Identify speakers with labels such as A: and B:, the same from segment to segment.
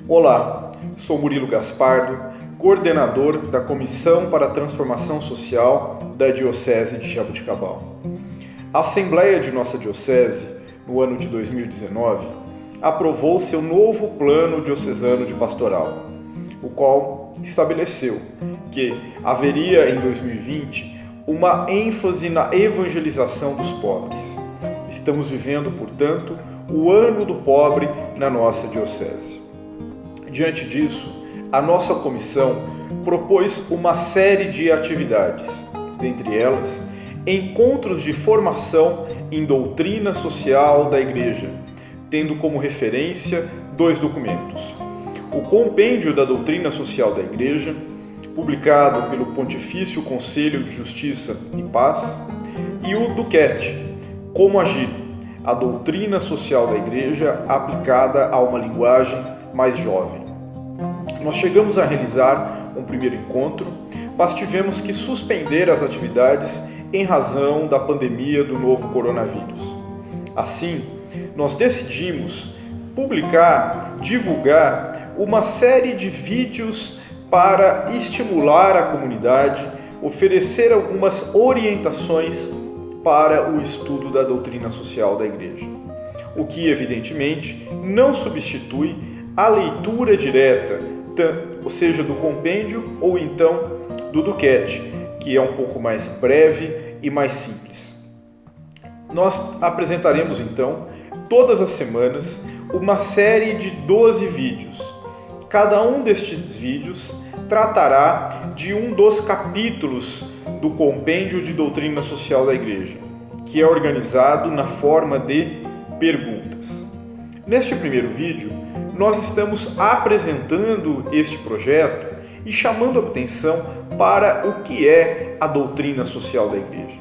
A: Olá, sou Murilo Gaspardo, coordenador da Comissão para a Transformação Social da Diocese de Jaboticabal. A Assembleia de nossa Diocese, no ano de 2019, aprovou seu novo Plano Diocesano de Pastoral, o qual estabeleceu que haveria em 2020 uma ênfase na evangelização dos pobres. Estamos vivendo, portanto, o Ano do Pobre na nossa Diocese. Diante disso, a nossa comissão propôs uma série de atividades, dentre elas, encontros de formação em doutrina social da Igreja, tendo como referência 2 documentos. O Compêndio da Doutrina Social da Igreja, publicado pelo Pontifício Conselho de Justiça e Paz, e o Duquete, Como Agir, a doutrina social da Igreja aplicada a uma linguagem mais jovem. Nós chegamos a realizar um primeiro encontro, mas tivemos que suspender as atividades em razão da pandemia do novo coronavírus. Assim, nós decidimos divulgar uma série de vídeos para estimular a comunidade, oferecer algumas orientações para o estudo da doutrina social da Igreja, o que evidentemente não substitui a leitura direta, ou seja, do compêndio ou então do Duquete, que é um pouco mais breve e mais simples. Nós apresentaremos então, todas as semanas, uma série de 12 vídeos. Cada um destes vídeos tratará de um dos capítulos do Compêndio de Doutrina Social da Igreja, que é organizado na forma de perguntas. Neste primeiro vídeo, nós estamos apresentando este projeto e chamando a atenção para o que é a doutrina social da Igreja.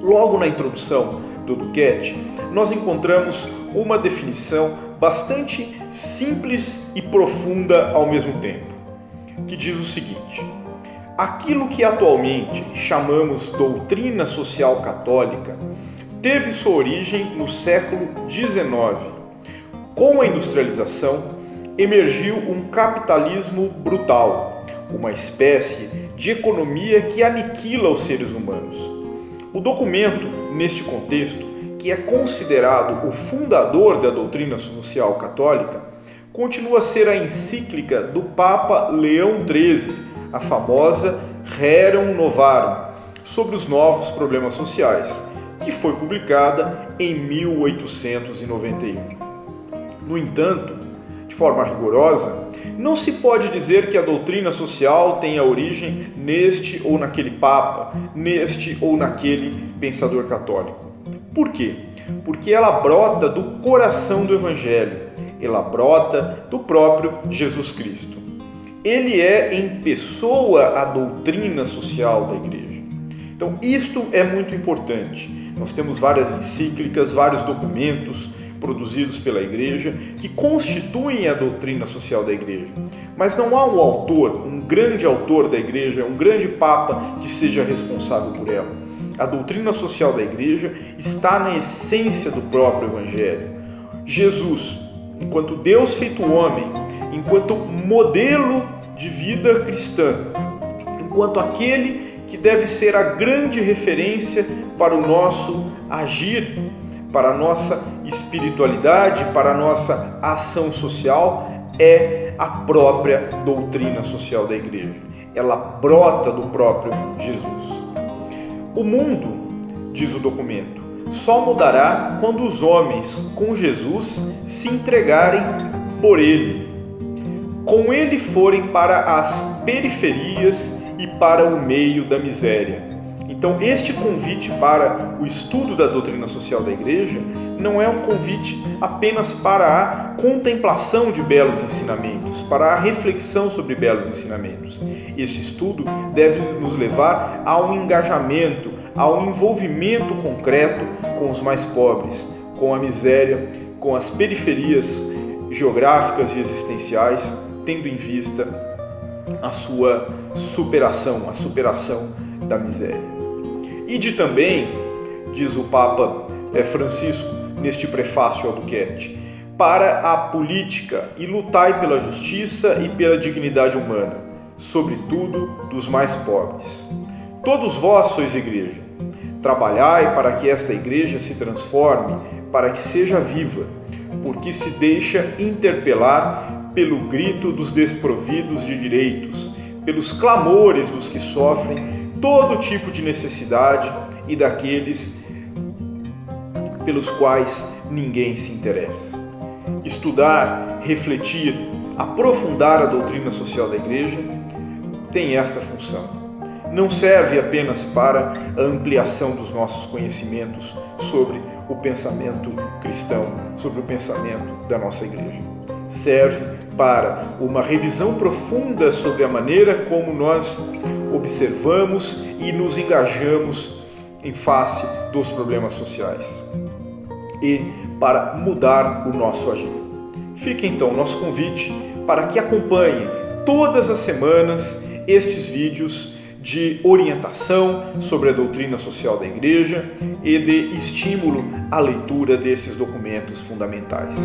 A: Logo na introdução do Duquete, nós encontramos uma definição bastante simples e profunda ao mesmo tempo, que diz o seguinte: aquilo que atualmente chamamos doutrina social católica teve sua origem no século XIX. Com a industrialização, emergiu um capitalismo brutal, uma espécie de economia que aniquila os seres humanos. O documento, neste contexto, que é considerado o fundador da doutrina social católica, continua a ser a encíclica do Papa Leão XIII, a famosa Rerum Novarum, sobre os novos problemas sociais, que foi publicada em 1891. No entanto, de forma rigorosa, não se pode dizer que a doutrina social tenha origem neste ou naquele Papa, neste ou naquele pensador católico. Por quê? Porque ela brota do coração do Evangelho, ela brota do próprio Jesus Cristo. Ele é em pessoa a doutrina social da Igreja. Então, isto é muito importante. Nós temos várias encíclicas, vários documentos produzidos pela Igreja que constituem a doutrina social da Igreja. Mas não há um autor, um grande autor da Igreja, um grande Papa que seja responsável por ela. A doutrina social da Igreja está na essência do próprio Evangelho. Jesus, enquanto Deus feito homem, enquanto modelo de vida cristã, enquanto aquele que deve ser a grande referência para o nosso agir, para a nossa espiritualidade, para a nossa ação social, é a própria doutrina social da Igreja. Ela brota do próprio Jesus. O mundo, diz o documento, só mudará quando os homens, com Jesus, se entregarem por Ele. Com Ele forem para as periferias e para o meio da miséria. Então, este convite para o estudo da doutrina social da Igreja não é um convite apenas para a contemplação de belos ensinamentos, para a reflexão sobre belos ensinamentos. Esse estudo deve nos levar a um engajamento, a um envolvimento concreto com os mais pobres, com a miséria, com as periferias geográficas e existenciais, tendo em vista a sua superação, a superação da miséria. E de também, diz o Papa Francisco neste prefácio ao Duquete, para a política e lutai pela justiça e pela dignidade humana, sobretudo dos mais pobres. Todos vós sois igreja. Trabalhai para que esta igreja se transforme, para que seja viva, porque se deixa interpelar pelo grito dos desprovidos de direitos, pelos clamores dos que sofrem todo tipo de necessidade e daqueles pelos quais ninguém se interessa. Estudar, refletir, aprofundar a doutrina social da Igreja tem esta função. Não serve apenas para a ampliação dos nossos conhecimentos sobre o pensamento cristão, sobre o pensamento da nossa Igreja. Serve para uma revisão profunda sobre a maneira como nós observamos e nos engajamos em face dos problemas sociais e para mudar o nosso agir. Fica então o nosso convite para que acompanhe todas as semanas estes vídeos de orientação sobre a doutrina social da Igreja e de estímulo à leitura desses documentos fundamentais.